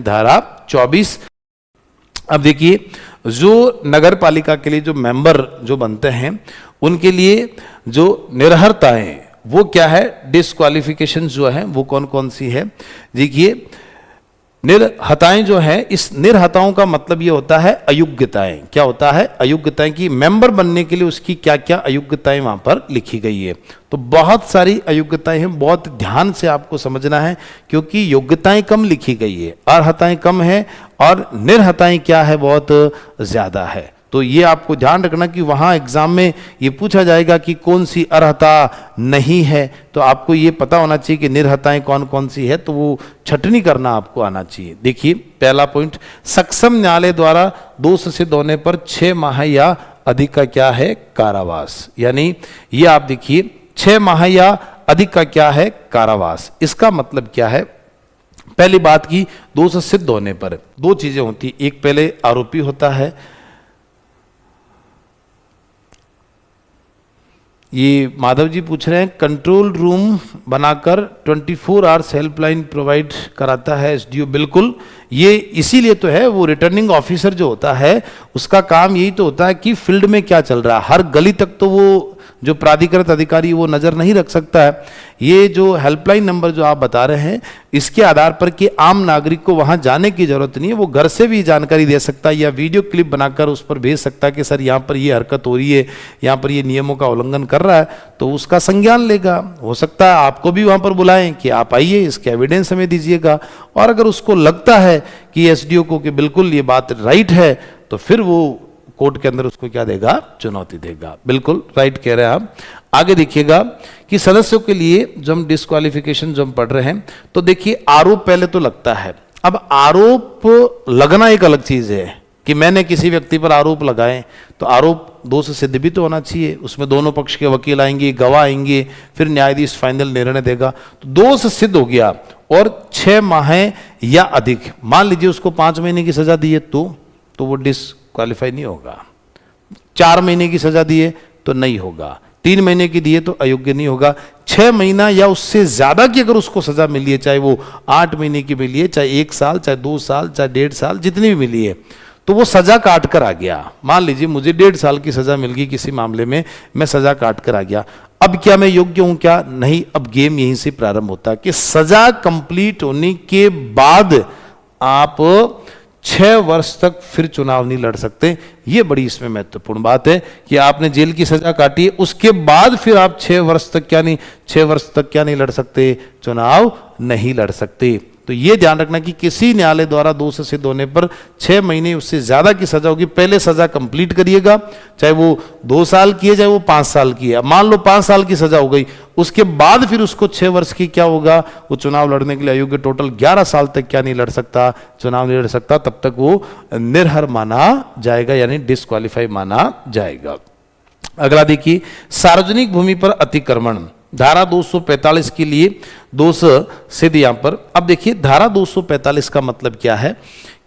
धारा 24। अब देखिए, जो नगर पालिका के लिए जो मेंबर जो बनते हैं उनके लिए जो निर्हरताएं वो क्या है, डिस्क्वालिफिकेशन जो है वो कौन कौन सी है। देखिए, निर्हताएं जो है, इस निर्हताओं का मतलब ये होता है अयोग्यताएं। क्या होता है? अयोग्यताएं की मेंबर बनने के लिए उसकी क्या क्या अयोग्यताएं वहां पर लिखी गई है। तो बहुत सारी अयोग्यताएं हैं, बहुत ध्यान से आपको समझना है क्योंकि योग्यताएं कम लिखी गई है, अर्हताएं कम है और निर्हताएं क्या है, बहुत ज्यादा है। तो ये आपको ध्यान रखना कि वहां एग्जाम में ये पूछा जाएगा कि कौन सी अर्हता नहीं है, तो आपको ये पता होना चाहिए कि निर्हताएं कौन कौन सी है, तो वो छटनी करना आपको आना चाहिए। देखिए, पहला पॉइंट, सक्षम न्यायालय द्वारा दोष सिद्ध होने पर 6 माह या अधिक का क्या है, कारावास। यानी ये आप देखिए, 6 माह या अधिक का क्या है, कारावास। इसका मतलब क्या है? पहली बात की, दोष सिद्ध होने पर दो चीजें होती, एक पहले आरोपी होता है, ये माधव जी पूछ रहे हैं, कंट्रोल रूम बनाकर 24 आवर्स हेल्पलाइन प्रोवाइड कराता है एसडीओ। बिल्कुल, ये इसीलिए तो है, वो रिटर्निंग ऑफिसर जो होता है उसका काम यही तो होता है कि फील्ड में क्या चल रहा है, हर गली तक तो वो जो प्राधिकृत अधिकारी वो नजर नहीं रख सकता है। ये जो हेल्पलाइन नंबर जो आप बता रहे हैं, इसके आधार पर कि आम नागरिक को वहां जाने की जरूरत नहीं है, वो घर से भी जानकारी दे सकता है या वीडियो क्लिप बनाकर उस पर भेज सकता है कि सर यहाँ पर ये हरकत हो रही है, यहाँ पर ये नियमों का उल्लंघन कर रहा है, तो उसका संज्ञान लेगा। हो सकता है आपको भी वहां पर बुलाएं कि आप आइए, इसके एविडेंस हमें दीजिएगा, और अगर उसको लगता है कि एसडीओ को कि बिल्कुल ये बात राइट है, तो फिर वो कोर्ट के अंदर उसको क्या देगा, चुनौती देगा। बिल्कुल राइट कह रहे हैं आप। आगे देखिएगा कि सदस्यों के लिए जो हम डिस्क्वालिफिकेशन जो हम पढ़ रहे हैं, तो देखिए, आरोप पहले तो लगता है। अब आरोप लगना एक अलग चीज है कि मैंने किसी व्यक्ति पर आरोप लगाए, तो आरोप दोष सिद्ध भी तो होना चाहिए, उसमें दोनों पक्ष के वकील आएंगे, गवाह आएंगे, फिर न्यायाधीश फाइनल निर्णय देगा। तो दोष सिद्ध हो गया और 6 माह या अधिक, मान लीजिए उसको 5 महीने की सजा दी है तो वो डिस्क्वालीफाई नहीं होगा। 4 महीने की सजा दी है तो नहीं होगा, 3 महीने की दी है तो अयोग्य नहीं होगा। 6 महीना या उससे ज्यादा की अगर उसको सजा मिली है, चाहे वो 8 महीने की मिली है, चाहे 1 साल, चाहे 2 साल, चाहे 1.5 साल, जितनी भी मिली है, तो वो सजा काट कर आ गया। मान लीजिए मुझे 1.5 साल की सजा मिल गई किसी मामले में, मैं सजा काट कर आ गया, अब क्या मैं योग्य हूं क्या? नहीं। अब गेम यहीं से प्रारंभ होता है कि सजा कंप्लीट होने के बाद आप 6 वर्ष तक फिर चुनाव नहीं लड़ सकते। ये बड़ी इसमें महत्वपूर्ण बात है कि आपने जेल की सजा काटी है, उसके बाद फिर आप 6 वर्ष तक क्या नहीं लड़ सकते, चुनाव नहीं लड़ सकते। तो ये ध्यान रखना कि किसी न्यायालय द्वारा दोष सिद्ध होने पर 6 महीने उससे ज्यादा की सजा होगी। पहले सजा कंप्लीट करिएगा, चाहे वो 2 साल की है, चाहे वो 5 साल की है। मान लो 5 साल की सजा हो गई, उसके बाद फिर उसको 6 वर्ष की क्या होगा, वो चुनाव लड़ने के लिए अयोग्य, टोटल 11 साल तक क्या नहीं लड़ सकता, चुनाव नहीं लड़ सकता, तब तक वो निर्हर माना जाएगा, यानी डिस्क्वालीफाई माना जाएगा। अगला देखिए, सार्वजनिक भूमि पर अतिक्रमण, धारा 245 के लिए दोष सिद्ध यहां पर। अब देखिए, धारा 245 का मतलब क्या है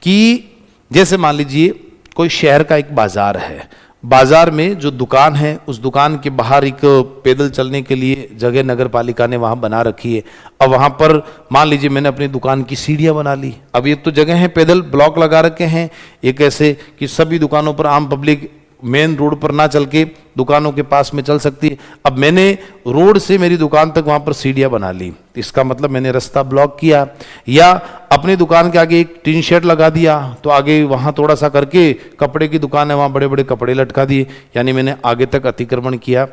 कि जैसे मान लीजिए कोई शहर का एक बाजार है, बाजार में जो दुकान है, उस दुकान के बाहर एक पैदल चलने के लिए जगह नगर पालिका ने वहां बना रखी है। अब वहां पर मान लीजिए मैंने अपनी दुकान की सीढ़ियां बना ली, अब ये तो जगह है, पैदल ब्लॉक लगा रखे हैं एक ऐसे कि सभी दुकानों पर आम पब्लिक मेन रोड पर ना चल के दुकानों के पास में चल सकती है। अब मैंने रोड से मेरी दुकान तक वहां पर सीढ़ियां बना ली, इसका मतलब मैंने रास्ता ब्लॉक किया। या अपनी दुकान के आगे एक टीन शेड लगा दिया, तो आगे वहां थोड़ा सा करके कपड़े की दुकान है, वहां बड़े बड़े कपड़े लटका दिए, यानी मैंने आगे तक अतिक्रमण किया।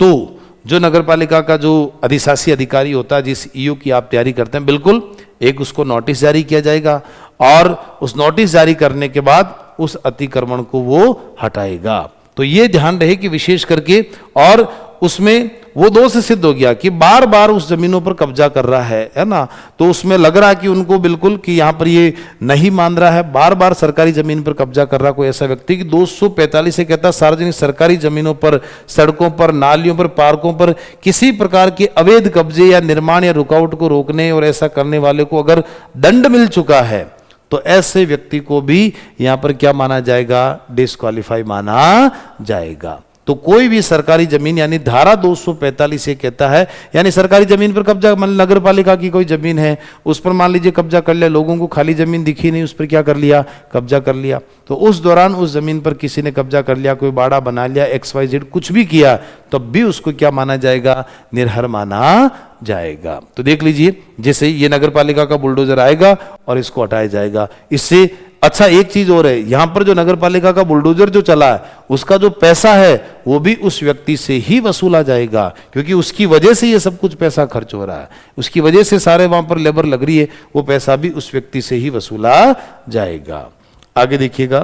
तो जो नगर पालिका का जो अधिशासी अधिकारी होता है, जिस ईओ की आप तैयारी करते हैं, बिल्कुल एक उसको नोटिस जारी किया जाएगा और उस नोटिस जारी करने के बाद उस अतिक्रमण को वो हटाएगा। तो ये ध्यान रहे कि विशेष करके, और उसमें वो दोष सिद्ध हो गया कि बार बार उस जमीनों पर कब्जा कर रहा है ना, तो उसमें लग रहा है कि उनको बिल्कुल कि यहां पर ये नहीं मान रहा है, बार बार सरकारी जमीन पर कब्जा कर रहा कोई ऐसा व्यक्ति कि 245 से कहता सार्वजनिक सरकारी जमीनों पर, सड़कों पर, नालियों पर, पार्कों पर किसी प्रकार के अवैध कब्जे या निर्माण या रुकावट को रोकने और ऐसा करने वाले को अगर दंड मिल चुका है, तो ऐसे व्यक्ति को भी यहां पर क्या माना जाएगा, डिस्क्वालीफाई माना जाएगा। तो कोई भी सरकारी जमीन, यानी धारा 245 ये कहता है, यानी सरकारी जमीन पर कब्जा, मान नगर पालिका की कोई जमीन है उस पर मान लीजिए कब्जा कर लिया, लोगों को खाली जमीन दिखी नहीं, उस पर क्या कर लिया, कब्जा कर लिया। तो उस दौरान उस जमीन पर किसी ने कब्जा कर लिया, कोई बाड़ा बना लिया, XYZ कुछ भी किया, तब भी उसको क्या माना जाएगा, निर्हर माना जाएगा। तो देख लीजिए, जैसे ये नगर पालिका का बुलडोजर आएगा और इसको हटाया जाएगा। इससे अच्छा एक चीज और है, यहां पर जो नगर पालिका का बुलडोजर जो चला है उसका जो पैसा है वो भी उस व्यक्ति से ही वसूला जाएगा, क्योंकि उसकी वजह से ये सब कुछ पैसा खर्च हो रहा है, उसकी वजह से सारे वहां पर लेबर लग रही है, वो पैसा भी उस व्यक्ति से ही वसूला जाएगा। आगे देखिएगा,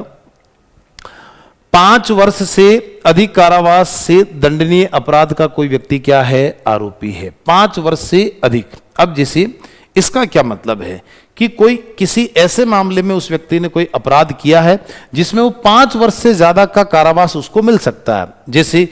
5 वर्ष से अधिक कारावास से दंडनीय अपराध का कोई व्यक्ति क्या है, आरोपी है। 5 वर्ष से अधिक। अब जैसे इसका क्या मतलब है कि कोई किसी ऐसे मामले में उस व्यक्ति ने कोई अपराध किया है जिसमें वो 5 वर्ष से ज्यादा का कारावास उसको मिल सकता है। जैसे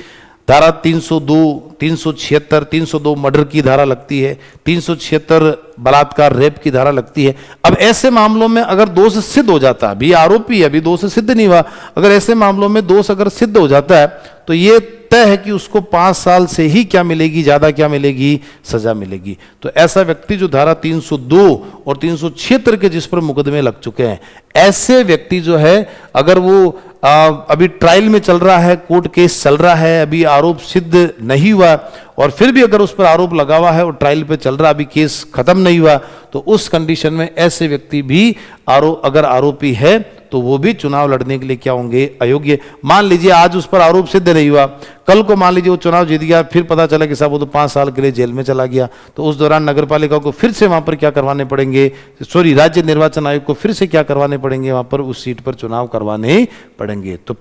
धारा 302, 376, 302 मर्डर की धारा लगती है, 376 बलात्कार रेप की धारा लगती है। अब ऐसे मामलों में अगर दोष सिद्ध हो जाता है, अभी आरोपी है, अभी दोष सिद्ध नहीं हुआ, अगर ऐसे मामलों में दोष अगर सिद्ध हो जाता है तो ये तय है कि उसको 5 साल से ही क्या मिलेगी, ज्यादा क्या मिलेगी, सजा मिलेगी। तो ऐसा व्यक्ति जो धारा 302 और 376 के जिस पर मुकदमे लग चुके हैं, ऐसे व्यक्ति जो है अगर वो अभी ट्रायल में चल रहा है, कोर्ट केस चल रहा है, अभी आरोप सिद्ध नहीं हुआ और फिर भी अगर उस पर आरोप लगा हुआ है और ट्रायल पे चल रहा, अभी केस खत्म नहीं हुआ, तो उस कंडीशन में ऐसे व्यक्ति भी अगर आरोपी है तो वो भी चुनाव लड़ने के लिए क्या होंगे, अयोग्य। मान लीजिए आज उस पर आरोप सिद्ध नहीं हुआ, कल को मान लीजिए वो चुनाव जीत गया, फिर पता चला कि साहब वो तो 5 साल के लिए जेल में चला गया, तो उस दौरान नगर पालिका को फिर से वहां पर क्या करवाने पड़ेंगे, राज्य निर्वाचन आयोग को फिर से क्या करवाने पड़ेंगे, वहां पर उस सीट पर चुनाव करवाने पड़ेंगे। तो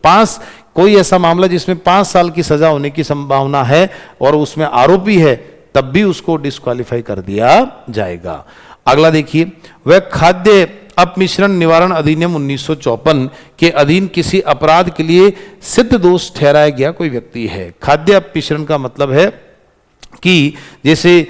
कोई ऐसा मामला जिसमें 5 साल की सजा होने की संभावना है और उसमें आरोपी है, तब भी उसको डिस्क्वालीफाई कर दिया जाएगा। अगला देखिए, वह खाद्य अपमिश्रण निवारण अधिनियम 1954 के अधीन किसी अपराध के लिए सिद्ध दोष ठहराया गया कोई व्यक्ति है। खाद्य अपमिश्रण का मतलब है कि जैसे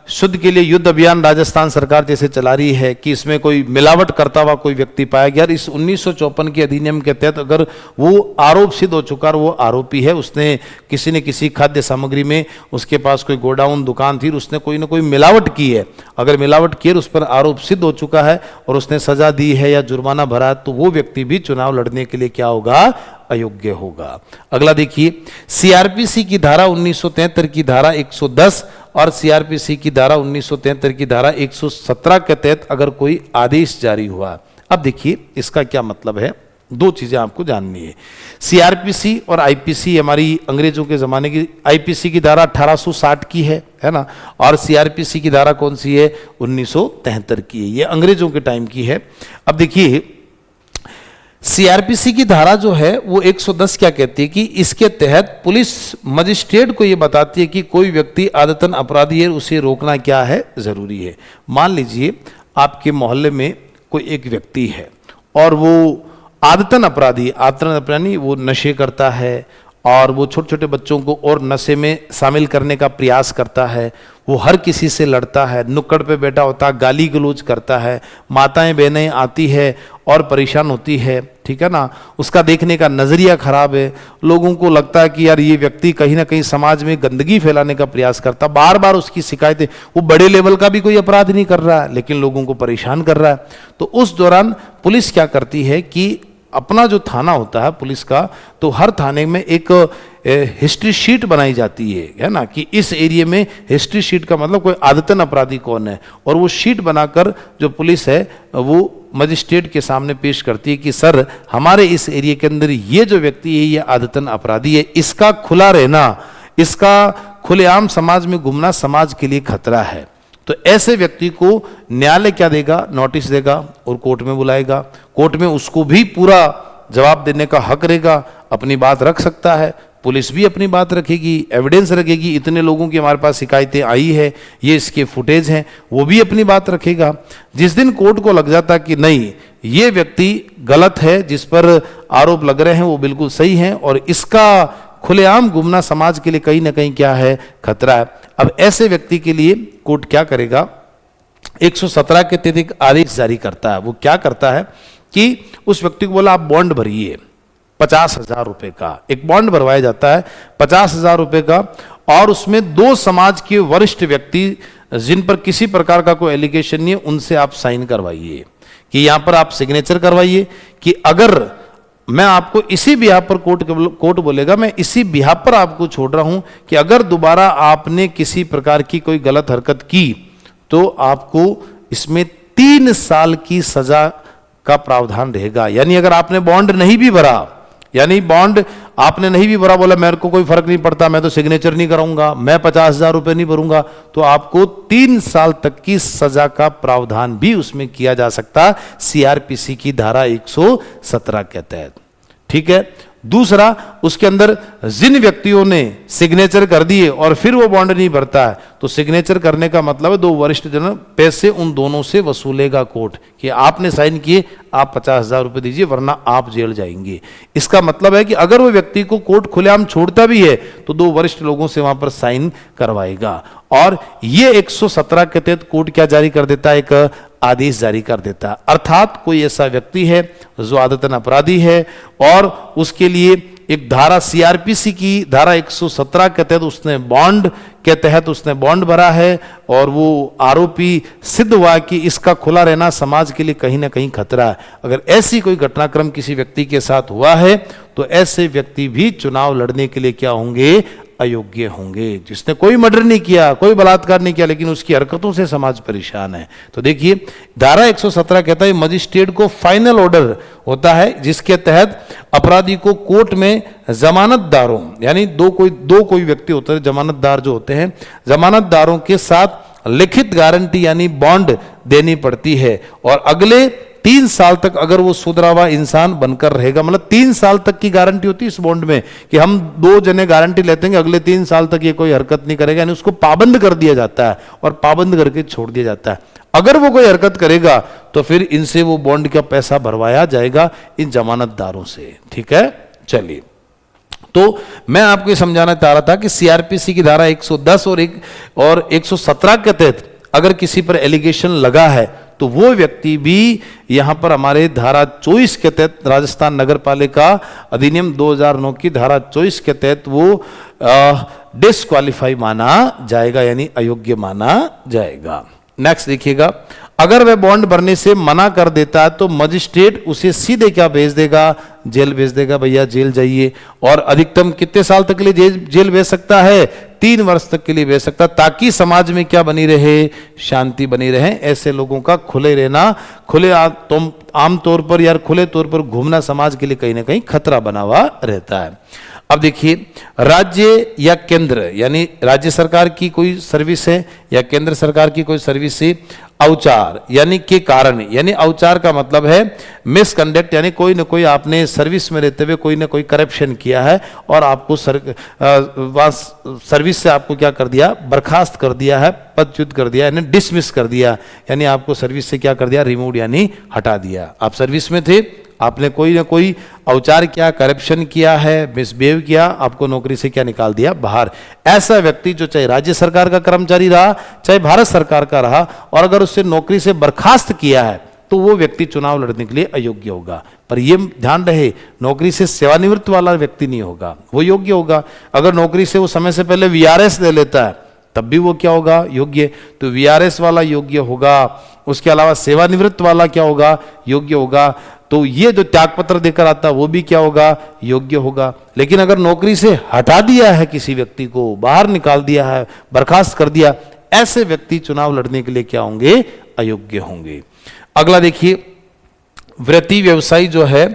शुद्ध के लिए युद्ध अभियान राजस्थान सरकार जैसे चला रही है कि इसमें कोई मिलावट करता हुआ कोई व्यक्ति पाया गया, इस 1954 के अधिनियम के तहत अगर वो आरोप सिद्ध हो चुका और वो आरोपी है, उसने किसी न किसी खाद्य सामग्री में, उसके पास कोई गोडाउन दुकान थी, उसने कोई ना कोई मिलावट की है, अगर मिलावट की है उस पर आरोप सिद्ध हो चुका है और उसने सजा दी है या जुर्माना भरा है, तो वो व्यक्ति भी चुनाव लड़ने के लिए क्या होगा, अयोग्य होगा। अगला देखिए, सीआरपीसी की धारा 1973 की धारा 110 और सीआरपीसी की धारा 1973 की धारा 117 के तहत अगर कोई आदेश जारी हुआ। अब देखिए इसका क्या मतलब है, 2 चीजें आपको जाननी है। सीआरपीसी और आईपीसी हमारी अंग्रेजों के जमाने की, आईपीसी की धारा 1860 की है ना, और सीआरपीसी की धारा कौन सी है, 1973 की है, ये अंग्रेजों के टाइम की है। अब देखिए सीआरपीसी की धारा जो है वो 110 क्या कहती है कि इसके तहत पुलिस मजिस्ट्रेट को ये बताती है कि कोई व्यक्ति आदतन अपराधी है, उसे रोकना क्या है, जरूरी है। मान लीजिए आपके मोहल्ले में कोई एक व्यक्ति है और वो आदतन अपराधी वो नशे करता है और वो छोटे छोटे बच्चों को और नशे में शामिल करने का प्रयास करता है, वो हर किसी से लड़ता है, नुक्कड़ पे बैठा होता है, गाली गलौज करता है, माताएं बहनें आती है और परेशान होती है, ठीक है ना, उसका देखने का नज़रिया खराब है, लोगों को लगता है कि यार ये व्यक्ति कहीं ना कहीं समाज में गंदगी फैलाने का प्रयास करता, बार बार उसकी शिकायतें, वो बड़े लेवल का भी कोई अपराध नहीं कर रहा है लेकिन लोगों को परेशान कर रहा है। तो उस दौरान पुलिस क्या करती है कि अपना जो थाना होता है पुलिस का, तो हर थाने में एक हिस्ट्री शीट बनाई जाती है ना, कि इस एरिया में हिस्ट्री शीट का मतलब कोई आदतन अपराधी कौन है, और वो शीट बनाकर जो पुलिस है वो मजिस्ट्रेट के सामने पेश करती है कि सर हमारे इस एरिया के अंदर ये जो व्यक्ति है ये आदतन अपराधी है, इसका खुला रहना, इसका खुलेआम समाज में घूमना समाज के लिए खतरा है। तो ऐसे व्यक्ति को न्यायालय क्या देगा, नोटिस देगा और कोर्ट में बुलाएगा, कोर्ट में उसको भी पूरा जवाब देने का हक रहेगा, अपनी बात रख सकता है, पुलिस भी अपनी बात रखेगी, एविडेंस रखेगी, इतने लोगों की हमारे पास शिकायतें आई है, ये इसके फुटेज हैं, वो भी अपनी बात रखेगा। जिस दिन कोर्ट को लग जाता कि नहीं ये व्यक्ति गलत है, जिस पर आरोप लग रहे हैं वो बिल्कुल सही है और इसका खुलेआम घूमना समाज के लिए कहीं ना कहीं क्या है, खतरा है, अब ऐसे व्यक्ति के लिए कोर्ट क्या करेगा, 117 के तहत एक आदेश जारी करता है। वो क्या करता है कि उस व्यक्ति को बोला आप बॉन्ड भरिए 50,000 रुपए का। एक बॉन्ड भरवाया जाता है 50,000 रुपए का, और उसमें 2 समाज के वरिष्ठ व्यक्ति जिन पर किसी प्रकार का कोई एलिगेशन नहीं है उनसे आप साइन करवाइए, कि यहां पर आप सिग्नेचर करवाइए कि अगर मैं आपको इसी बिहार पर कोर्ट बोलेगा, मैं इसी बिहार पर आपको छोड़ रहा हूं कि अगर दोबारा आपने किसी प्रकार की कोई गलत हरकत की तो आपको इसमें 3 साल की सजा का प्रावधान रहेगा। यानी अगर आपने बॉन्ड नहीं भी भरा, यानी बॉन्ड आपने नहीं भी भरा, बोला मेरे को कोई फर्क नहीं पड़ता, मैं तो सिग्नेचर नहीं कराऊंगा, मैं 50,000 रुपए नहीं भरूंगा, तो आपको 3 साल तक की सजा का प्रावधान भी उसमें किया जा सकता सीआरपीसी की धारा 117 के तहत। ठीक है। दूसरा, उसके अंदर जिन व्यक्तियों ने सिग्नेचर कर दिए और फिर वो बॉन्ड नहीं भरता है, तो सिग्नेचर करने का मतलब है 2 वरिष्ठ जन पैसे उन दोनों से वसूलेगा कोर्ट, कि आपने साइन किए, आप 50,000 रुपए दीजिए वरना आप जेल जाएंगे। इसका मतलब है कि अगर वो व्यक्ति को कोर्ट खुलेआम छोड़ता भी है तो 2 वरिष्ठ लोगों से वहां पर साइन करवाएगा। और ये 117 के तहत कोर्ट क्या जारी कर देता है, एक आदेश जारी कर देता है। अर्थात कोई ऐसा व्यक्ति है जो आदतन अपराधी है और उसके लिए एक धारा सीआरपीसी की धारा 117 के तहत उसने बॉन्ड के तहत उसने बॉन्ड भरा है, और वो आरोपी सिद्ध हुआ कि इसका खुला रहना समाज के लिए कहीं ना कहीं खतरा है। अगर ऐसी कोई घटनाक्रम किसी व्यक्ति के साथ हुआ है तो ऐसे व्यक्ति भी चुनाव लड़ने के लिए क्या होंगे, अयोग्य होंगे। जिसने कोई मर्डर नहीं किया, कोई बलात्कार नहीं किया, लेकिन उसकी हरकतों से समाज परेशान है। तो देखिए धारा 117 कहता है मजिस्ट्रेट को फाइनल ऑर्डर होता है जिसके तहत अपराधी को कोर्ट में जमानतदारों, यानी दो कोई व्यक्ति होते हैं जमानतदार जो होते हैं, जमानतदारों के साथ लिखित गारंटी यानी बॉन्ड देनी पड़ती है, और अगले 3 साल तक अगर वो सुधरा हुआ इंसान बनकर रहेगा, मतलब 3 साल तक की गारंटी होती है इस बॉन्ड में कि हम 2 जने गारंटी लेते हैं अगले 3 साल तक ये कोई हरकत नहीं करेगा, यानी उसको पाबंद कर दिया जाता है और पाबंद करके छोड़ दिया जाता है। अगर वो कोई हरकत करेगा तो फिर इनसे वो बॉन्ड का पैसा भरवाया जाएगा इन जमानतदारों से। ठीक है, चलिए, तो मैं आपको ये समझाना चाह रहा था कि सीआरपीसी की धारा 110 और 117 के तहत अगर किसी पर एलिगेशन लगा है तो वो व्यक्ति भी यहां पर हमारे धारा 24 के तहत राजस्थान नगर पालिका अधिनियम 2009 की धारा 24 के तहत वो डिस्क्वालीफाई माना जाएगा, यानी अयोग्य माना जाएगा। नेक्स्ट देखिएगा, अगर वह बॉन्ड भरने से मना कर देता है तो मजिस्ट्रेट उसे सीधे क्या भेज देगा, जेल भेज देगा, भैया जेल जाइए। और अधिकतम कितने साल तक के लिए जेल भेज सकता है, 3 वर्ष तक के लिए भेज सकता, ताकि समाज में क्या बनी रहे, शांति बनी रहे। ऐसे लोगों का खुले रहना, आमतौर पर यार खुले तौर पर घूमना समाज के लिए कहीं ना कहीं खतरा बना हुआ रहता है। अब देखिए, राज्य या केंद्र यानी राज्य सरकार की कोई सर्विस है या केंद्र सरकार की कोई सर्विस है, औचार यानी के कारण, यानी औचार का मतलब है मिसकंडक्ट, यानी कोई ना कोई आपने सर्विस में रहते हुए कोई ना कोई करप्शन किया है और आपको सर्विस से आपको क्या कर दिया, बर्खास्त कर दिया है, पदच्युत कर दिया, यानी डिसमिस कर दिया, यानी आपको सर्विस से क्या कर दिया, रिमूव यानी हटा दिया। आप सर्विस में थे, आपने कोई ना कोई औचार किया, करप्शन किया है, मिसबिहेव किया, आपको नौकरी से क्या निकाल दिया, बाहर। ऐसा व्यक्ति जो चाहे राज्य सरकार का कर्मचारी रहा चाहे भारत सरकार का रहा, और अगर उससे नौकरी से बर्खास्त किया है तो वो व्यक्ति चुनाव लड़ने के लिए अयोग्य होगा। पर ये ध्यान रहे, नौकरी से सेवानिवृत्त वाला व्यक्ति नहीं होगा, वो योग्य होगा। अगर नौकरी से वो समय से पहले वीआरएस ले लेता है तब भी वो क्या होगा, योग्य। तो वीआरएस वाला योग्य होगा, उसके अलावा सेवानिवृत्त वाला क्या होगा, योग्य होगा। तो ये जो त्यागपत्र देकर आता है वो भी क्या होगा, योग्य होगा। लेकिन अगर नौकरी से हटा दिया है, किसी व्यक्ति को बाहर निकाल दिया है, बर्खास्त कर दिया, ऐसे व्यक्ति चुनाव लड़ने के लिए क्या होंगे, अयोग्य होंगे। अगला देखिए, वृत्ति व्यवसायी जो है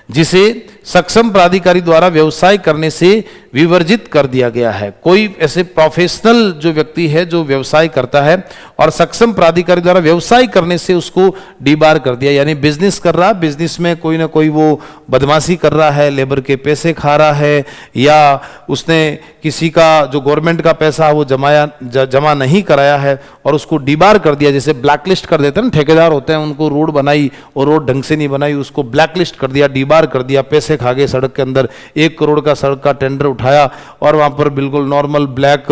जिसे सक्षम प्राधिकारी द्वारा व्यवसाय करने से विवर्जित कर दिया गया है। कोई ऐसे प्रोफेशनल जो व्यक्ति है जो व्यवसाय करता है और सक्षम प्राधिकारी द्वारा व्यवसाय करने से उसको डीबार कर दिया, यानी बिजनेस कर रहा, बिजनेस में कोई ना कोई वो बदमाशी कर रहा है, लेबर के पैसे खा रहा है, या उसने किसी का जो गवर्नमेंट का पैसा वो जमा नहीं कराया है और उसको डीबार कर दिया, जैसे ब्लैकलिस्ट कर देते हैं ना, ठेकेदार होते हैं, उनको रोड बनाई और रोड ढंग से नहीं बनाई, उसको ब्लैकलिस्ट कर दिया, डीबार कर दिया, पैसे पैसे खा गए सड़क के अंदर, 1 करोड़ का सड़क का टेंडर उठाया और वहाँ पर बिल्कुल नॉर्मल ब्लैक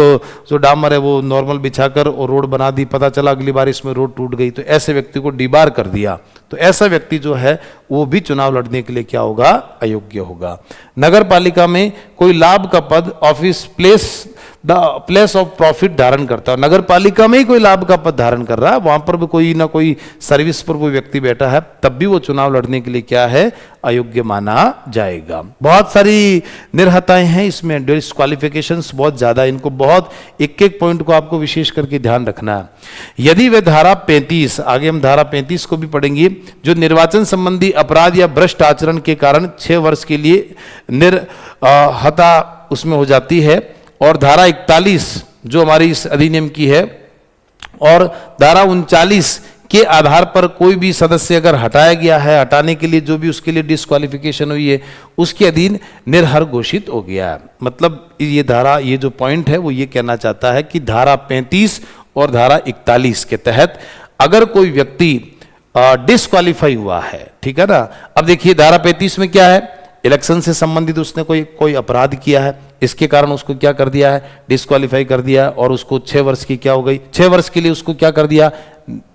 जो डामर है वो नॉर्मल बिछाकर और रोड बना दी, पता चला अगली बार इसमें रोड टूट गई, तो ऐसे व्यक्ति को डिबार कर दिया, तो ऐसा व्यक्ति जो है वो भी चुनाव लड़ने के लिए क्या होगा, अयोग्य होगा। नगर पालिका में कोई लाभ का पद, ऑफिस, प्लेस ऑफ प्रॉफिट धारण करता है, नगर पालिका में ही कोई लाभ का पद धारण कर रहा है, वहां पर भी कोई ना कोई सर्विस पर कोई व्यक्ति बैठा है, तब भी वो चुनाव लड़ने के लिए क्या है, अयोग्य माना जाएगा। बहुत सारी निर्हताएं हैं इसमें, डिस्क्वालिफिकेशंस बहुत ज्यादा, इनको बहुत एक पॉइंट को आपको विशेष करके ध्यान रखना है। यदि वे धारा 35, आगे हम धारा 35 को भी पढ़ेंगे, जो निर्वाचन संबंधी अपराध या भ्रष्ट आचरण के कारण 6 वर्ष के लिए निर्हता उसमें हो जाती है, और धारा 41 जो हमारी इस अधिनियम की है, और धारा 39 के आधार पर कोई भी सदस्य अगर हटाया गया है, हटाने के लिए जो भी उसके लिए डिस्क्वालिफिकेशन हुई है, उसके अधीन निर्हर घोषित हो गया है। मतलब ये धारा, ये जो पॉइंट है वो ये कहना चाहता है कि धारा 35 और धारा 41 के तहत अगर कोई व्यक्ति डिस्क्वालीफाई हुआ है, ठीक है ना। अब देखिए धारा 35 में क्या है, इलेक्शन से संबंधित उसने कोई अपराध किया है, इसके कारण उसको क्या कर दिया है, डिस्क्वालीफाई कर दिया, और उसको 6 वर्ष की क्या हो गई, 6 वर्ष के लिए उसको क्या कर दिया,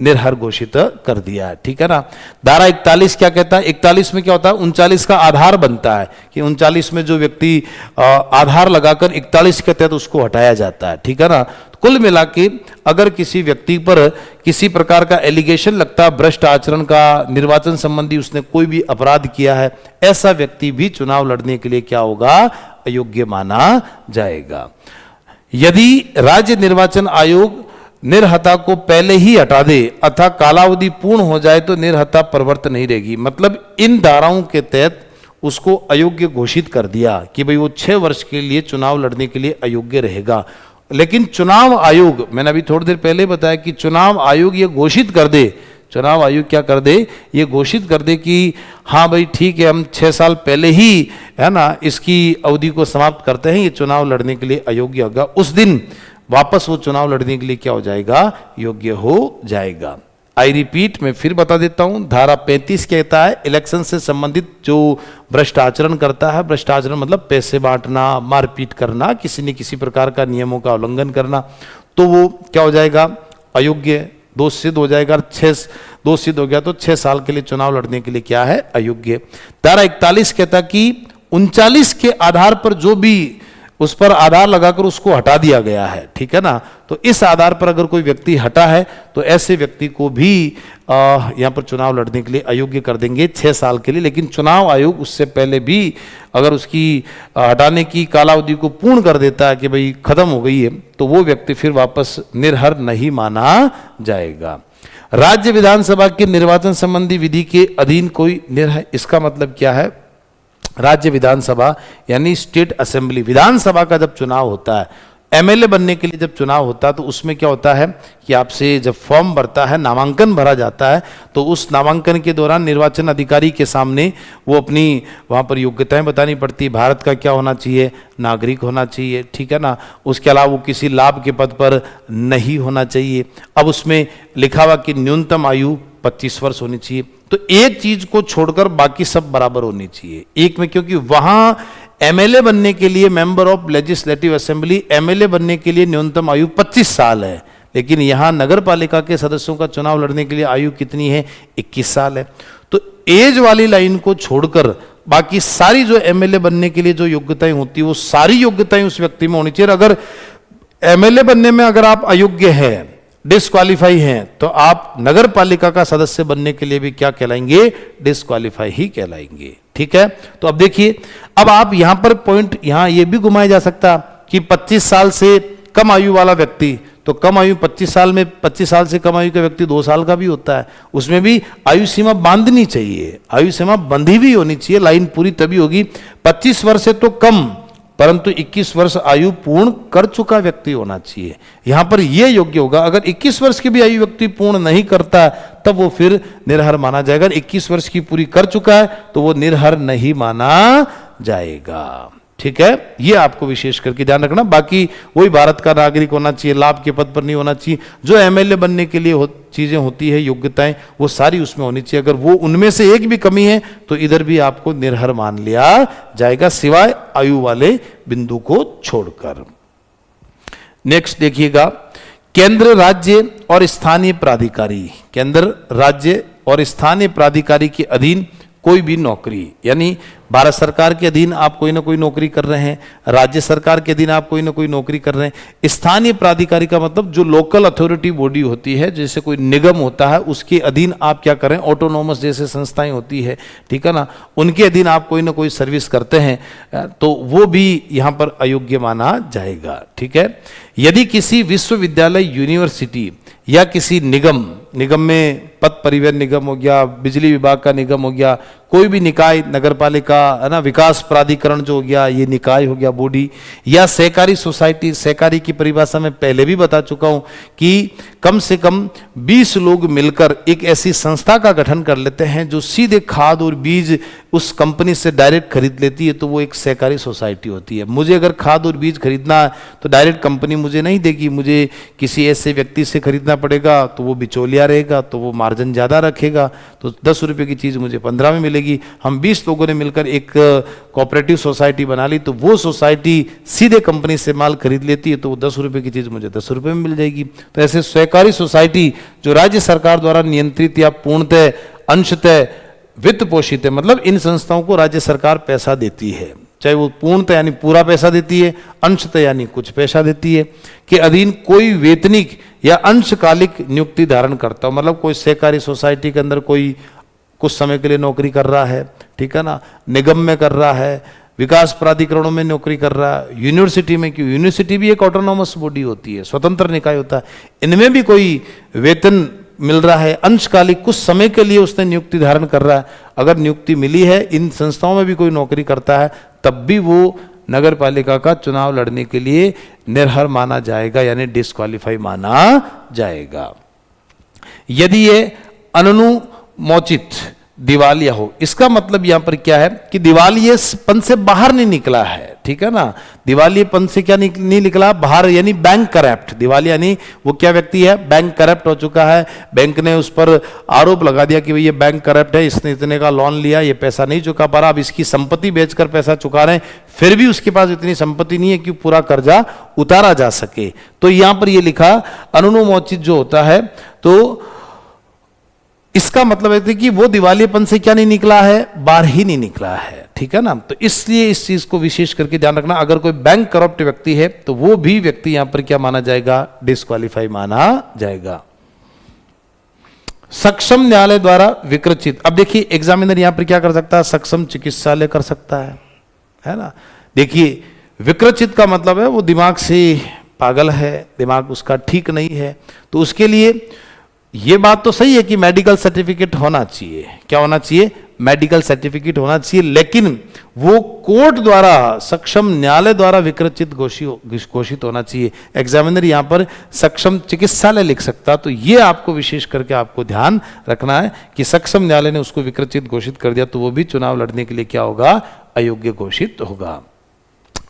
निर्हर घोषित कर दिया है, ठीक है ना। धारा 41 क्या कहता है, 41 में क्या होता है, 39 का आधार बनता है कि 39 में जो व्यक्ति आधार लगाकर 41 के तहत उसको हटाया जाता है, ठीक है ना। कुल मिला के अगर किसी व्यक्ति पर किसी प्रकार का एलिगेशन लगता है भ्रष्ट आचरण का, निर्वाचन संबंधी उसने कोई भी अपराध किया है, ऐसा व्यक्ति भी चुनाव लड़ने के लिए क्या होगा, अयोग्य माना जाएगा। यदि राज्य निर्वाचन आयोग निर्हता को पहले ही हटा दे अथवा कालावधि पूर्ण हो जाए तो निर्हता प्रवर्त नहीं रहेगी। मतलब इन धाराओं के तहत उसको अयोग्य घोषित कर दिया कि भाई वो 6 वर्ष के लिए चुनाव लड़ने के लिए अयोग्य रहेगा, लेकिन चुनाव आयोग, मैंने अभी थोड़ी देर पहले बताया कि चुनाव आयोग ये घोषित कर दे, चुनाव आयोग क्या कर दे, ये घोषित कर दे कि हाँ भाई ठीक है, हम 6 साल पहले ही है ना इसकी अवधि को समाप्त करते हैं, ये चुनाव लड़ने के लिए अयोग्य होगा, उस दिन वापस वो चुनाव लड़ने के लिए क्या हो जाएगा, योग्य हो जाएगा। आई रिपीट, मैं फिर बता देता हूं, धारा 35 कहता है इलेक्शन से संबंधित जो भ्रष्ट आचरण करता है, भ्रष्ट आचरण मतलब पैसे बांटना, मारपीट करना, किसी न किसी प्रकार का नियमों का उल्लंघन करना, तो वो क्या हो जाएगा, अयोग्य, दोष सिद्ध हो जाएगा। 6 दोष सिद्ध हो गया तो 6 साल के लिए चुनाव लड़ने के लिए क्या है, अयोग्य। धारा 41 कहता कि 39 के आधार पर जो भी उस पर आधार लगाकर उसको हटा दिया गया है, ठीक है ना, तो इस आधार पर अगर कोई व्यक्ति हटा है तो ऐसे व्यक्ति को भी यहाँ पर चुनाव लड़ने के लिए अयोग्य कर देंगे 6 साल के लिए। लेकिन चुनाव आयोग उससे पहले भी अगर उसकी हटाने की कालावधि को पूर्ण कर देता है कि भाई खत्म हो गई है, तो वो व्यक्ति फिर वापस निर्हर नहीं माना जाएगा। राज्य विधानसभा के निर्वाचन संबंधी विधि के अधीन कोई निर्हर, इसका मतलब क्या है, राज्य विधानसभा यानी स्टेट असेंबली, विधानसभा का जब चुनाव होता है, एमएलए बनने के लिए जब चुनाव होता है, तो उसमें क्या होता है कि आपसे जब फॉर्म भरता है, नामांकन भरा जाता है, तो उस नामांकन के दौरान निर्वाचन अधिकारी के सामने वो अपनी वहाँ पर योग्यताएं बतानी पड़ती, भारत का क्या होना चाहिए, नागरिक होना चाहिए, ठीक है ना, उसके अलावा वो किसी लाभ के पद पर नहीं होना चाहिए। अब उसमें लिखा हुआ कि न्यूनतम आयु 25 वर्ष होनी चाहिए, तो एक चीज को छोड़कर बाकी सब बराबर होनी चाहिए एक में, क्योंकि वहां एमएलए बनने के लिए, member of legislative assembly, MLA बनने के लिए न्यूनतम आयु 25 साल है, लेकिन यहां नगर पालिका के सदस्यों का चुनाव लड़ने के लिए आयु कितनी है, 21 साल है। तो एज वाली लाइन को छोड़कर बाकी सारी जो एमएलए बनने के लिए जो योग्यताएं होती है, वो सारी योग्यताएं उस व्यक्ति में होनी चाहिए। अगर एमएलए बनने में अगर आप अयोग्य हैं, डिस्क्वालीफाई हैं, तो आप नगर पालिका का सदस्य बनने के लिए भी क्या कहलाएंगे, डिस्क्वालीफाई ही कहलाएंगे, ठीक है। तो अब देखिए, अब आप यहां पर पॉइंट यहां ये भी घुमाया जा सकता कि 25 साल से कम आयु वाला व्यक्ति, तो कम आयु 25 साल में, 25 साल से कम आयु का व्यक्ति 2 साल का भी होता है, उसमें भी आयु सीमा बांधनी चाहिए, आयु सीमा बंधी भी होनी चाहिए, लाइन पूरी तभी होगी। 25 वर्ष से तो कम परंतु 21 वर्ष आयु पूर्ण कर चुका व्यक्ति होना चाहिए, यहां पर यह योग्य होगा। अगर 21 वर्ष की भी आयु व्यक्ति पूर्ण नहीं करता तब वो फिर निर्हर माना जाएगा। 21 वर्ष की पूरी कर चुका है तो वो निर्हर नहीं माना जाएगा। ठीक है, ये आपको विशेष करके ध्यान रखना। बाकी वही भारत का नागरिक होना चाहिए, लाभ के पद पर नहीं होना चाहिए, जो एमएलए बनने के लिए चीजें होती है, योग्यताएं, वो सारी उसमें होनी चाहिए। अगर वो उनमें से एक भी कमी है तो इधर भी आपको निर्हर मान लिया जाएगा, सिवाय आयु वाले बिंदु को छोड़कर। नेक्स्ट देखिएगा, केंद्र, राज्य और स्थानीय प्राधिकारी। केंद्र, राज्य और स्थानीय प्राधिकारी के अधीन कोई भी नौकरी, यानी भारत सरकार के अधीन आप कोई ना कोई नौकरी कर रहे हैं, राज्य सरकार के अधीन आप कोई ना कोई नौकरी कर रहे हैं। स्थानीय प्राधिकारी का मतलब जो लोकल अथॉरिटी बॉडी होती है, जैसे कोई निगम होता है, उसके अधीन आप क्या करें, ऑटोनोमस जैसे संस्थाएं होती है, ठीक है ना, उनके अधीन आप कोई ना कोई सर्विस करते हैं, तो वो भी यहाँ पर अयोग्य माना जाएगा। ठीक है, यदि किसी विश्वविद्यालय, यूनिवर्सिटी या किसी निगम में पथ परिवहन निगम हो गया, बिजली विभाग का निगम हो गया, कोई भी निकाय, नगर पालिका है ना, विकास प्राधिकरण जो हो गया, ये निकाय हो गया, बॉडी, या सहकारी सोसाइटी। सहकारी की परिभाषा में पहले भी बता चुका हूं कि कम से कम 20 लोग मिलकर एक ऐसी संस्था का गठन कर लेते हैं जो सीधे खाद और बीज उस कंपनी से डायरेक्ट खरीद लेती है, तो वो एक सहकारी सोसाइटी होती है। मुझे अगर खाद और बीज खरीदना है तो डायरेक्ट कंपनी मुझे नहीं देगी, मुझे किसी ऐसे व्यक्ति से खरीदना पड़ेगा, तो वो बिचौलिया रहेगा, तो वो मार्जिन ज़्यादा रखेगा, तो 10 रुपये की चीज़ मुझे 15 में मिलेगी। हम 20 लोगों ने मिलकर एक कोऑपरेटिव सोसाइटी बना ली, तो वो सोसाइटी सीधे कंपनी से माल खरीद लेती है, तो वो 10 रुपये की चीज़ मुझे 10 रुपये में मिल जाएगी। तो ऐसे सहकारी सोसाइटी जो राज्य सरकार द्वारा नियंत्रित या पूर्णतः अंशतः वित्त पोषित है, मतलब इन संस्थाओं को राज्य सरकार पैसा देती है, चाहे वो पूर्णतः यानी पूरा पैसा देती है, अंशतः यानी कुछ पैसा देती है, के अधीन कोई वेतनिक या अंशकालिक नियुक्ति धारण करता हो। मतलब कोई सहकारी सोसाइटी के अंदर कोई कुछ समय के लिए नौकरी कर रहा है, ठीक है ना, निगम में कर रहा है, विकास प्राधिकरणों में नौकरी कर रहा है, यूनिवर्सिटी में, क्यों, यूनिवर्सिटी भी एक ऑटोनोमस बॉडी होती है, स्वतंत्र निकाय होता है, इनमें भी कोई वेतन मिल रहा है, अंशकालिक कुछ समय के लिए उसने नियुक्ति धारण कर रहा है। अगर नियुक्ति मिली है, इन संस्थाओं में भी कोई नौकरी करता है, तब भी वो नगर पालिका का चुनाव लड़ने के लिए निर्हर माना जाएगा, यानी डिस्क्वालीफाई माना जाएगा। यदि ये अनुमोचित दिवालिया हो, इसका मतलब यहां पर क्या है कि दिवालियेपन से बाहर नहीं निकला है, ठीक है ना, दिवालियेपन से क्या नहीं निकला बाहर, यानी बैंक करप्ट। दिवालिया यानी वो क्या व्यक्ति है, बैंक करप्ट हो चुका है, बैंक ने उस पर आरोप लगा दिया कि भाई ये बैंक करप्ट है, इसने इतने का लोन लिया, ये पैसा नहीं चुका पा रहा, अब इसकी संपत्ति बेचकर पैसा चुका रहे हैं, फिर भी उसके पास इतनी संपत्ति नहीं है कि पूरा कर्जा उतारा जा सके। तो यहां पर ये लिखा अनुमोचित जो होता है, तो इसका मतलब है कि वो दिवालियेपन से क्या नहीं निकला है, बाहर ही नहीं निकला है, ठीक है ना। तो इसलिए इस चीज को विशेष करके ध्यान रखना, अगर कोई बैंक करप्ट व्यक्ति है तो वो भी व्यक्ति यहां पर क्या माना जाएगा, डिस्क्वालीफाई माना जाएगा। सक्षम न्यायालय द्वारा विकृचित। अब देखिए एग्जामिनर यहां पर क्या कर सकता है, सक्षम चिकित्सालय कर सकता है ना। देखिए विकृचित का मतलब है वो दिमाग से पागल है, दिमाग उसका ठीक नहीं है, तो उसके लिए ये बात तो सही है कि मेडिकल सर्टिफिकेट होना चाहिए। क्या होना चाहिए, मेडिकल सर्टिफिकेट होना चाहिए, लेकिन वो कोर्ट द्वारा, सक्षम न्यायालय द्वारा विकृचित घोषित होना चाहिए। एग्जामिनर यहां पर सक्षम चिकित्सालय लिख सकता, तो ये आपको विशेष करके आपको ध्यान रखना है कि सक्षम न्यायालय ने उसको विकृचित घोषित कर दिया, तो वो भी चुनाव लड़ने के लिए क्या होगा, अयोग्य घोषित होगा।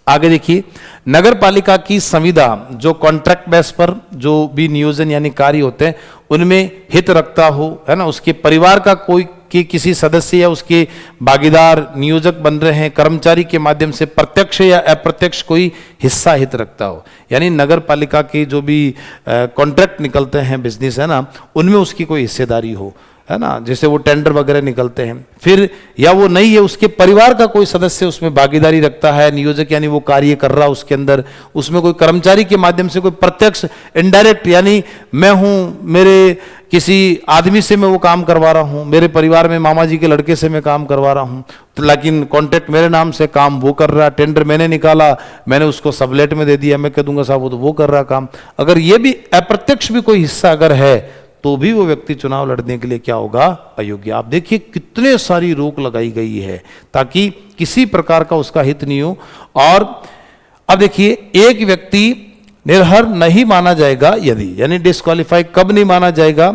आगे देखिए, नगर पालिका की संविदा जो कॉन्ट्रैक्ट बेस पर जो भी नियोजन यानी कार्य होते हैं उनमें हित रखता हो, है ना, उसके परिवार का कोई कि किसी सदस्य या उसके भागीदार नियोजक बन रहे हैं, कर्मचारी के माध्यम से प्रत्यक्ष या अप्रत्यक्ष कोई हिस्सा हित रखता हो, यानी नगर पालिका के जो भी कॉन्ट्रैक्ट निकलते हैं, बिजनेस है ना, उनमें उसकी कोई हिस्सेदारी हो, है ना, जैसे वो टेंडर वगैरह निकलते हैं, फिर या वो नहीं है, उसके परिवार का कोई सदस्य उसमें भागीदारी रखता है, नियोजक यानी वो कार्य कर रहा उसके अंदर, उसमें कोई कर्मचारी के माध्यम से कोई प्रत्यक्ष इनडायरेक्ट, यानी मैं हूं, मेरे किसी आदमी से मैं वो काम करवा रहा हूं, मेरे परिवार में मामा जी के लड़के से मैं काम करवा रहा हूं, तो लेकिन कॉन्ट्रैक्ट मेरे नाम से, काम वो कर रहा है, टेंडर मैंने निकाला, मैंने उसको सबलेट में दे दिया, मैं कह दूंगा साहब वो तो वो कर रहा काम। अगर ये भी अप्रत्यक्ष भी कोई हिस्सा अगर है तो भी वो व्यक्ति चुनाव लड़ने के लिए क्या होगा, अयोग्य। आप देखिए कितने सारी रोक लगाई गई है ताकि किसी प्रकार का उसका हित नहीं हो। और अब देखिए, एक व्यक्ति निर्हर नहीं माना जाएगा यदि, यानी डिस्क्वालीफाई कब नहीं माना जाएगा,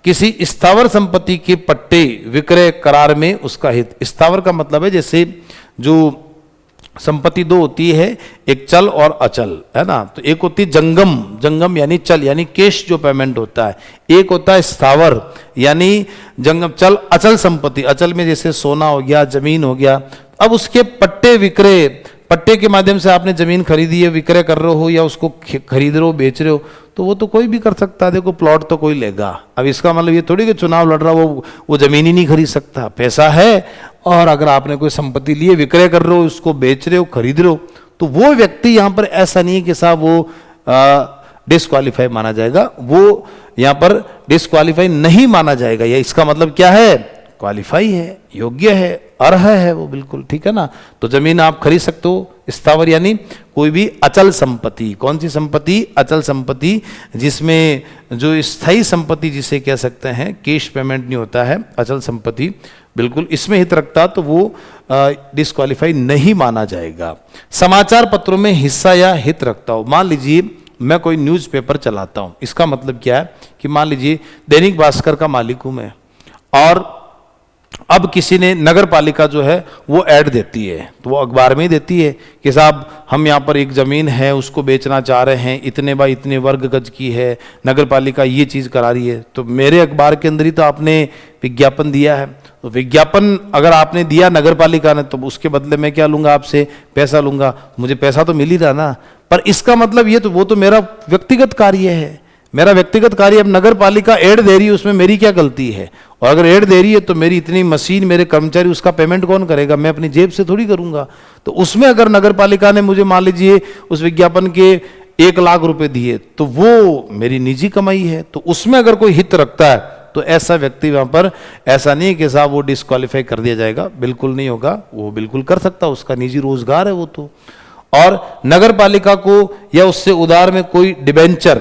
किसी स्थावर संपत्ति के पट्टे विक्रय करार में उसका हित। स्थावर का मतलब है जैसे जो संपत्ति दो होती है, एक चल और अचल, है ना। तो एक होती है जंगम, जंगम यानी चल यानी कैश जो पेमेंट होता है, एक होता है स्थावर यानी जंगम चल अचल संपत्ति, अचल में जैसे सोना हो गया, जमीन हो गया। अब उसके पट्टे विक्रय, पट्टे के माध्यम से आपने जमीन खरीदी है, विक्रय कर रहे हो या उसको खरीद रहे हो, बेच रहे हो, तो वो तो कोई भी कर सकता है। देखो प्लॉट तो कोई लेगा, अब इसका मतलब ये थोड़ी कि चुनाव लड़ रहा वो जमीन ही नहीं खरीद सकता, पैसा है। और अगर आपने कोई संपत्ति लिए, विक्रय कर रहे हो, उसको बेच रहे हो, खरीद रहे हो, तो वो व्यक्ति यहाँ पर ऐसा नहीं है कि साहब वो डिस्क्वालीफाई माना जाएगा, वो यहाँ पर डिस्क्वालीफाई नहीं माना जाएगा। या इसका मतलब क्या है, क्वालिफाई है, योग्य है, अर्ह है वो, बिल्कुल ठीक है ना। तो जमीन आप खरीद सकते हो। स्थावर यानी कोई भी अचल संपत्ति, कौन सी संपत्ति, अचल संपत्ति, जिसमें जो स्थायी संपत्ति जिसे कह सकते हैं, कैश पेमेंट नहीं होता है, अचल संपत्ति, बिल्कुल इसमें हित रखता तो वो डिस्क्वालीफाई नहीं माना जाएगा। समाचार पत्रों में हिस्सा या हित रखता हो, मान लीजिए मैं कोई न्यूज़पेपर चलाता हूं, इसका मतलब क्या है कि मान लीजिए दैनिक भास्कर का मालिक हूं मैं, और अब किसी ने नगर पालिका जो है वो ऐड देती है, तो वो अखबार में ही देती है कि साहब हम यहाँ पर एक ज़मीन है उसको बेचना चाह रहे हैं, इतने बाय इतने वर्ग गज की है, नगर पालिका ये चीज़ करा रही है। तो मेरे अखबार के अंदर ही तो आपने विज्ञापन दिया है, तो विज्ञापन अगर आपने दिया नगर पालिका ने, तो उसके बदले मैं क्या लूँगा आपसे, पैसा लूँगा, मुझे पैसा तो मिल ही रहा ना। पर इसका मतलब ये तो वो तो मेरा व्यक्तिगत कार्य है, मेरा व्यक्तिगत कार्य। अब नगर पालिका एड दे रही है, उसमें मेरी क्या गलती है। और अगर एड दे रही है तो मेरी इतनी मशीन, मेरे कर्मचारी, उसका पेमेंट कौन करेगा, मैं अपनी जेब से थोड़ी करूंगा। तो उसमें अगर नगर पालिका ने मुझे मान लीजिए उस विज्ञापन के 1 लाख रुपए दिए, तो वो मेरी निजी कमाई है, तो उसमें अगर कोई हित रखता है तो ऐसा व्यक्ति वहां पर ऐसा नहीं कि साहब वो डिस्क्वालीफाई कर दिया जाएगा, बिल्कुल नहीं होगा, वो बिल्कुल कर सकता, उसका निजी रोजगार है वो तो। और नगर पालिका को या उससे उधार में कोई डिबेंचर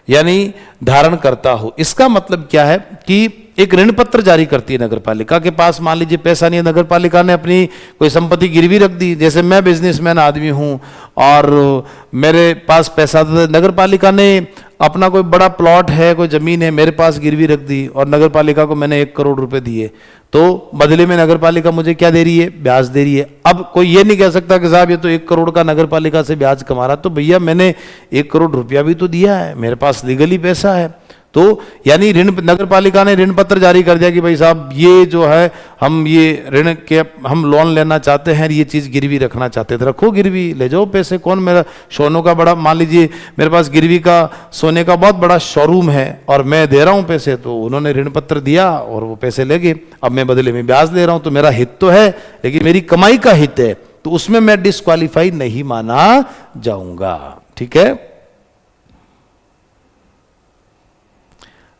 यानी धारण करता हो, इसका मतलब क्या है कि एक ऋण पत्र जारी करती है नगर पालिका के पास। मान लीजिए पैसा नहीं है, नगर पालिका ने अपनी कोई संपत्ति गिरवी रख दी, जैसे मैं बिजनेसमैन आदमी हूं और मेरे पास पैसा था, नगर पालिका ने अपना कोई बड़ा प्लॉट है, कोई जमीन है मेरे पास गिरवी रख दी और नगर पालिका को मैंने 1 करोड़ रुपए दिए, तो बदले में नगर पालिका मुझे क्या दे रही है, ब्याज दे रही है। अब कोई ये नहीं कह सकता कि साहब ये तो 1 करोड़ का नगर पालिका से ब्याज कमा रहा, तो भैया मैंने 1 करोड़ रुपया भी तो दिया है, मेरे पास लीगली पैसा है। तो यानी ऋण, नगर पालिका ने ऋण पत्र जारी कर दिया कि भाई साहब ये जो है हम ये ऋण के हम लोन लेना चाहते हैं, ये चीज़ गिरवी रखना चाहते थे, रखो गिरवी, ले जाओ पैसे। कौन, मेरा सोनों का बड़ा, मान लीजिए मेरे पास गिरवी का सोने का बहुत बड़ा शोरूम है और मैं दे रहा हूँ पैसे, तो उन्होंने ऋण पत्र दिया और वो पैसे ले गए, अब मैं बदले में ब्याज ले रहा हूँ, तो मेरा हित तो है, लेकिन मेरी कमाई का हित है, तो उसमें मैं डिस्क्वालीफाई नहीं माना जाऊंगा। ठीक है।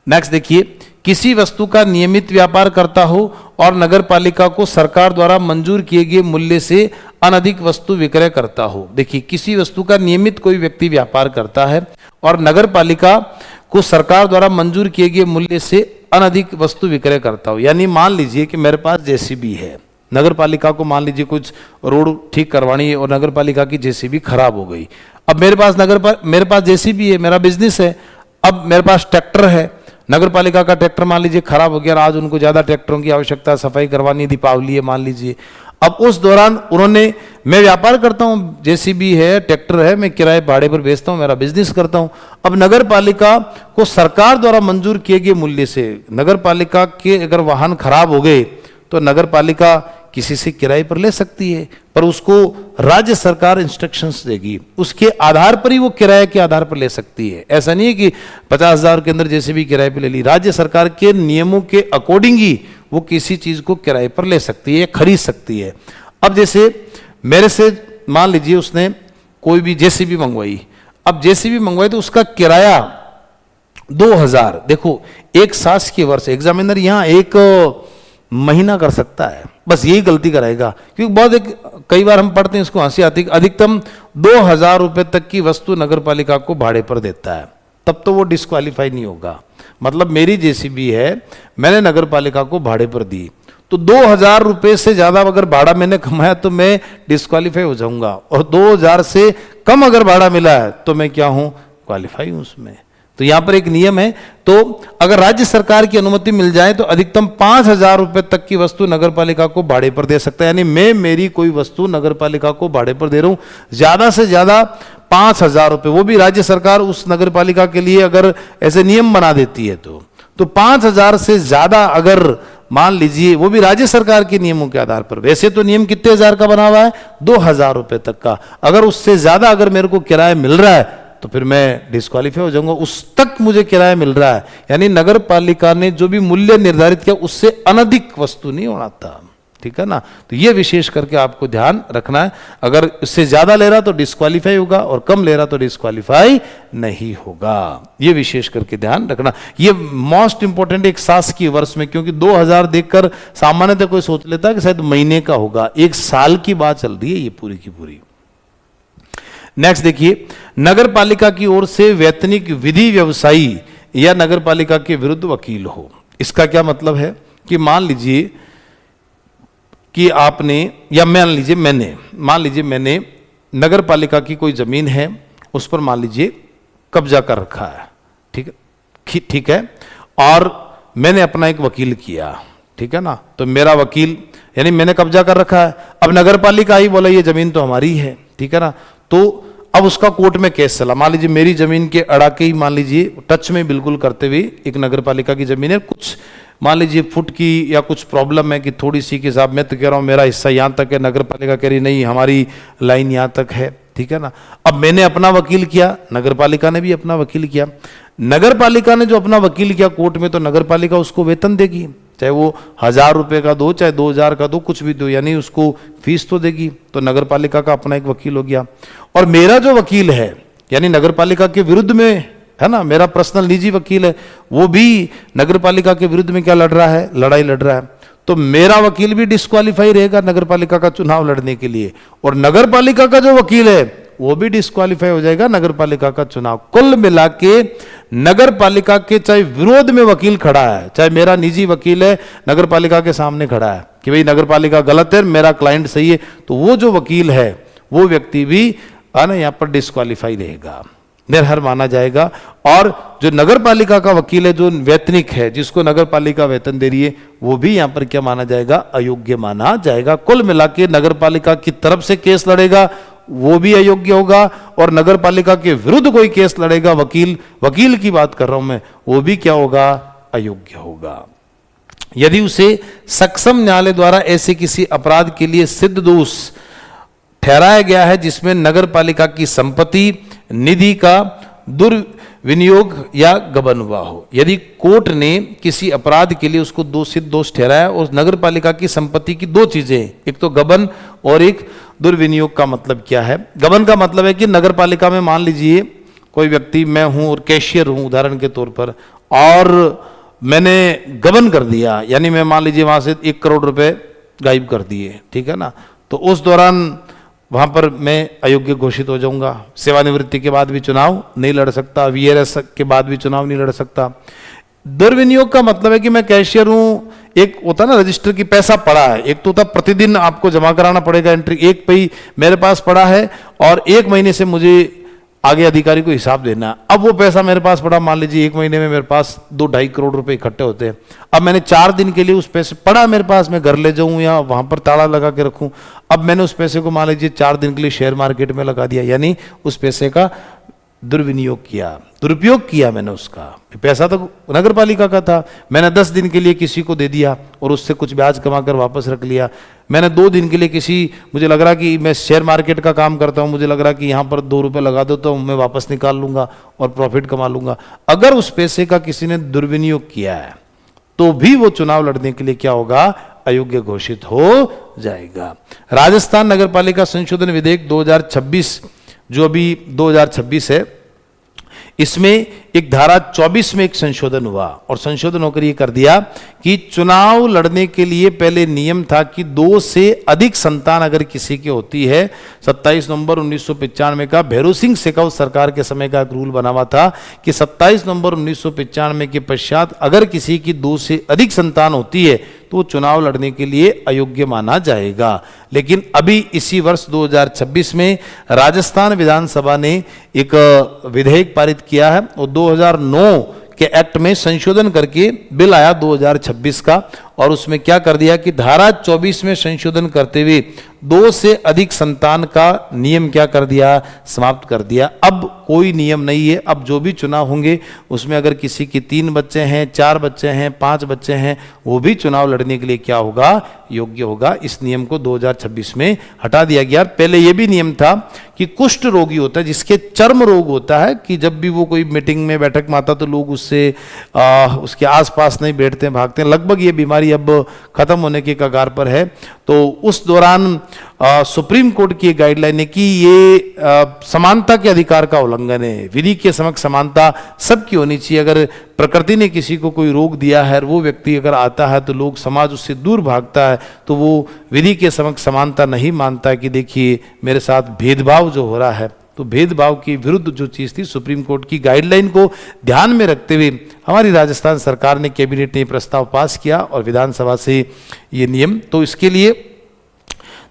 नेक्स्ट देखिए, किसी वस्तु का नियमित व्यापार करता हो और नगर पालिका को सरकार द्वारा मंजूर किए गए मूल्य से अनधिक वस्तु विक्रय करता हो। देखिए, किसी वस्तु का नियमित कोई व्यक्ति व्यापार करता है और नगर पालिका को सरकार द्वारा मंजूर किए गए मूल्य से अनधिक वस्तु विक्रय करता हो। यानी मान लीजिए कि मेरे पास जेसीबी है, नगर पालिका को मान लीजिए कुछ रोड ठीक करवानी है और नगर पालिका की जेसीबी खराब हो गई। अब मेरे पास जेसीबी है, मेरा बिजनेस है, अब मेरे पास ट्रैक्टर है, नगर पालिका का ट्रैक्टर मान लीजिए खराब हो गया, आज उनको ज्यादा ट्रैक्टरों की आवश्यकता, सफाई करवानी, दीपावली है मान लीजिए। अब उस दौरान उन्होंने, मैं व्यापार करता हूँ, जेसीबी है, ट्रैक्टर है, मैं किराए भाड़े पर बेचता हूँ, मेरा बिजनेस करता हूँ। अब नगर पालिका को सरकार द्वारा मंजूर किए गए मूल्य से, नगर पालिका के अगर वाहन खराब हो गए तो नगर पालिका किसी से किराए पर ले सकती है, पर उसको राज्य सरकार इंस्ट्रक्शंस देगी, उसके आधार पर ही वो किराए के आधार पर ले सकती है। ऐसा नहीं है कि 50,000 के अंदर जैसे भी किराए पर ले ली, राज्य सरकार के नियमों के अकॉर्डिंग ही वो किसी चीज को किराए पर ले सकती है, खरीद सकती है। अब जैसे मेरे से मान लीजिए उसने कोई भी जेसीबी मंगवाई, अब जेसीबी मंगवाई तो उसका किराया 2,000, देखो एक शासकीय वर्ष, एग्जामिनर यहाँ 1 महीना कर सकता है, बस यही गलती कराएगा, क्योंकि बहुत कई बार हम पढ़ते हैं, इसको हंसी आती है, अधिकतम 2,000 रुपए तक की वस्तु नगर पालिका को भाड़े पर देता है, तब तो वो डिस्क्वालीफाई नहीं होगा। मतलब मेरी जेसीबी है, मैंने नगर पालिका को भाड़े पर दी, तो 2,000 रुपए से ज्यादा अगर भाड़ा मैंने कमाया तो मैं डिस्क्वालीफाई हो जाऊंगा, और 2,000 से कम अगर भाड़ा मिला है तो मैं क्या हूं, क्वालिफाई हूं उसमें। तो यहां पर एक नियम है, तो अगर राज्य सरकार की अनुमति मिल जाए तो अधिकतम 5,000 रुपए तक की वस्तु नगरपालिका को भाड़े पर दे सकता है। यानी मैं मेरी कोई वस्तु नगरपालिका को भाड़े पर दे रहा हूं, ज्यादा से ज्यादा 5,000 रुपए, वो भी राज्य सरकार उस नगरपालिका के लिए अगर ऐसे नियम बना देती है तो 5,000 से ज्यादा अगर मान लीजिए, वो भी राज्य सरकार के नियमों के आधार पर, वैसे तो नियम कितने हजार का बना हुआ है, 2,000 रुपए तक का, अगर उससे ज्यादा अगर मेरे को किराया मिल रहा है तो फिर मैं डिस्क्वालीफाई हो जाऊंगा। उस तक मुझे किराया मिल रहा है, यानी नगर पालिका ने जो भी मूल्य निर्धारित किया उससे अनधिक वस्तु नहीं होना था, ठीक है ना। तो ये विशेष करके आपको ध्यान रखना है, अगर इससे ज्यादा ले रहा तो डिस्क्वालीफाई होगा और कम ले रहा तो डिस्क्वालीफाई नहीं होगा, ये विशेष करके ध्यान रखना। ये मोस्ट इंपॉर्टेंट एक शासकीय वर्ष में, क्योंकि 2000 देखकर सामान्यतः कोई सोच लेता है कि शायद महीने का होगा, एक साल की बात चल रही है ये पूरी की पूरी। नेक्स्ट देखिए, नगर पालिका की ओर से वैतनिक विधि व्यवसायी या नगर पालिका के विरुद्ध वकील हो। इसका क्या मतलब है कि मान लीजिए कि आपने, या मान लीजिए मैंने नगर पालिका की कोई जमीन है, उस पर मान लीजिए कब्जा कर रखा है, ठीक है, और मैंने अपना एक वकील किया, ठीक है ना। तो मेरा वकील, यानी मैंने कब्जा कर रखा है, अब नगर पालिका ही बोला ये जमीन तो हमारी है, ठीक है ना। तो अब उसका कोर्ट में केस चला, मान लीजिए मेरी जमीन के अड़ाके ही, मान लीजिए टच में बिल्कुल करते हुए एक नगर पालिका की जमीन है, कुछ मान लीजिए फुट की या कुछ प्रॉब्लम है कि थोड़ी सी के हिसाब, मैं तो कह रहा हूं मेरा हिस्सा यहां तक है, नगर पालिका कह रही नहीं हमारी लाइन यहां तक है, ठीक है ना। अब मैंने अपना वकील किया, नगर पालिका ने भी अपना वकील किया। नगर पालिका ने जो अपना वकील किया कोर्ट में, तो नगर पालिका उसको वेतन देगी, चाहे वो 1,000 रुपए का दो, चाहे 2,000 का दो, कुछ भी दो, यानी उसको फीस तो देगी। तो नगर पालिका का अपना एक वकील हो गया। और मेरा जो वकील है, यानी नगर पालिका के विरुद्ध में है ना, मेरा पर्सनल निजी वकील है, वो भी नगर पालिका के विरुद्ध में क्या लड़ रहा है, लड़ाई लड़ रहा है, तो मेरा वकील भी डिस्क्वालीफाई रहेगा नगर पालिका का चुनाव लड़ने के लिए, और नगर पालिका का जो वकील है वो भी डिस्क्वालीफाई हो जाएगा नगर पालिका का चुनाव। कुल मिला के नगर पालिका के चाहे विरोध में वकील खड़ा है, चाहे मेरा निजी वकील है नगर पालिका के सामने खड़ा है कि भाई नगर पालिका गलत है, मेरा क्लाइंट सही है, तो वो जो वकील है वो व्यक्ति भी ना यहाँ पर डिस्क्वालीफाई रहेगा, निर्हर माना जाएगा। और जो नगर पालिका का वकील है, जो वैतनिक है, जिसको नगर पालिका वेतन दे रही है, वो भी यहाँ पर क्या माना जाएगा, अयोग्य माना जाएगा। कुल मिला के नगर पालिका की तरफ से केस लड़ेगा वो भी अयोग्य होगा, और नगर पालिका के विरुद्ध कोई केस लड़ेगा, वकील की बात कर रहा हूं मैं, वो भी क्या होगा, अयोग्य होगा। यदि उसे सक्षम न्यायालय द्वारा ऐसे किसी अपराध के लिए सिद्ध दोष ठहराया गया है जिसमें नगर पालिका की संपत्ति निधि का दुर्विनियोग या गबन हुआ हो, यदि कोर्ट ने किसी अपराध के लिए उसको दोष ठहराया, और नगर पालिका की संपत्ति की दो चीजें, एक तो गबन और एक दुर्विनियोग। का मतलब क्या है, गबन का मतलब है कि नगर पालिका में मान लीजिए कोई व्यक्ति, मैं हूं और कैशियर हूं उदाहरण के तौर पर, और मैंने गबन कर दिया, यानी मैं मान लीजिए वहां से 1 करोड़ रुपए गायब कर दिए, ठीक है ना, तो उस दौरान वहां पर मैं अयोग्य घोषित हो जाऊंगा। सेवानिवृत्ति के बाद भी चुनाव नहीं लड़ सकता, वीआरएस के बाद भी चुनाव नहीं लड़ सकता। दुर्विनियोग का मतलब है कि मैं कैशियर हूं, एक होता ना रजिस्टर की पैसा पड़ा है, एक तो होता प्रतिदिन आपको जमा कराना पड़ेगा एंट्री, एक पे मेरे पास पड़ा है और 1 महीने से मुझे आगे अधिकारी को हिसाब देना। अब वो पैसा मेरे पास पड़ा, मान लीजिए 1 महीने में मेरे पास 2-2.5 करोड़ रुपए इकट्ठे होते हैं। अब मैंने 4 दिन के लिए उस पैसे पड़ा मेरे पास, मैं घर ले जाऊं या वहां पर ताला लगा के रखूं, अब मैंने उस पैसे को मान लीजिए 4 दिन के लिए शेयर मार्केट में लगा दिया, यानी उस पैसे का दुर्विनियोग किया, दुरुपयोग किया मैंने उसका। पैसा तो नगर पालिका का था, मैंने 10 दिन के लिए किसी को दे दिया और उससे कुछ ब्याज कमाकर वापस रख लिया। मैंने 2 दिन के लिए मुझे लग रहा कि मैं शेयर मार्केट का काम करता हूं, मुझे लग रहा कि यहाँ पर 2 रुपए लगा दो तो मैं वापस निकाल लूंगा और प्रॉफिट कमा लूंगा। अगर उस पैसे का किसी ने दुर्विनियोग किया है तो भी वो चुनाव लड़ने के लिए क्या होगा, अयोग्य घोषित हो जाएगा। राजस्थान नगर पालिका संशोधन विधेयक 2026 जो अभी 2026 है, इसमें एक धारा 24 में एक संशोधन हुआ, और संशोधन होकर ये कर दिया कि चुनाव लड़ने के लिए पहले नियम था कि 2 से अधिक संतान अगर किसी की होती है, 27 नवंबर 1995 का भैरू सिंह शेखावत सरकार के समय का एक रूल बना हुआ था कि 27 नवंबर 1995 के पश्चात अगर किसी की 2 से अधिक संतान होती है तो चुनाव लड़ने के लिए अयोग्य माना जाएगा। लेकिन अभी इसी वर्ष 2026 में राजस्थान विधानसभा ने एक विधेयक पारित किया है और 2009 के एक्ट में संशोधन करके बिल आया 2026 का, और उसमें क्या कर दिया कि धारा 24 में संशोधन करते हुए 2 से अधिक संतान का नियम क्या कर दिया, समाप्त कर दिया। अब कोई नियम नहीं है। अब जो भी चुनाव होंगे उसमें अगर किसी के 3 बच्चे हैं, 4 बच्चे हैं, 5 बच्चे हैं, वो भी चुनाव लड़ने के लिए क्या होगा, योग्य होगा। इस नियम को 2026 में हटा दिया गया। पहले ये भी नियम था कि कुष्ठ रोगी होता है जिसके चर्म रोग होता है कि जब भी वो कोई मीटिंग में बैठक में आता तो लोग उससे उसके आसपास नहीं बैठते, भागते हैं। लगभग ये बीमारी अब खत्म होने के कगार पर है। तो उस दौरान सुप्रीम कोर्ट की गाइडलाइन है कि ये समानता के अधिकार का उल्लंघन है। विधि के समक्ष समानता सबकी होनी चाहिए। अगर प्रकृति ने किसी को कोई रोग दिया है और वो व्यक्ति अगर आता है तो लोग समाज उससे दूर भागता है, तो वो विधि के समक्ष समानता नहीं मानता है कि देखिए मेरे साथ भेदभाव जो हो रहा है। तो भेदभाव के विरुद्ध जो चीज़ थी, सुप्रीम कोर्ट की गाइडलाइन को ध्यान में रखते हुए हमारी राजस्थान सरकार ने, कैबिनेट ने प्रस्ताव पास किया और विधानसभा से ये नियम, तो इसके लिए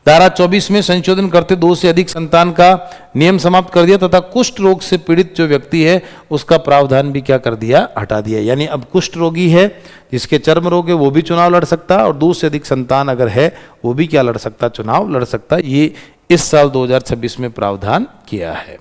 धारा 24 में संशोधन करते 2 से अधिक संतान का नियम समाप्त कर दिया तथा कुष्ठ रोग से पीड़ित जो व्यक्ति है उसका प्रावधान भी क्या कर दिया, हटा दिया। यानी अब कुष्ठ रोगी है जिसके चर्म रोग है वो भी चुनाव लड़ सकता है और 2 से अधिक संतान अगर है वो भी क्या लड़ सकता, चुनाव लड़ सकता है। ये इस साल 2026 में प्रावधान किया है।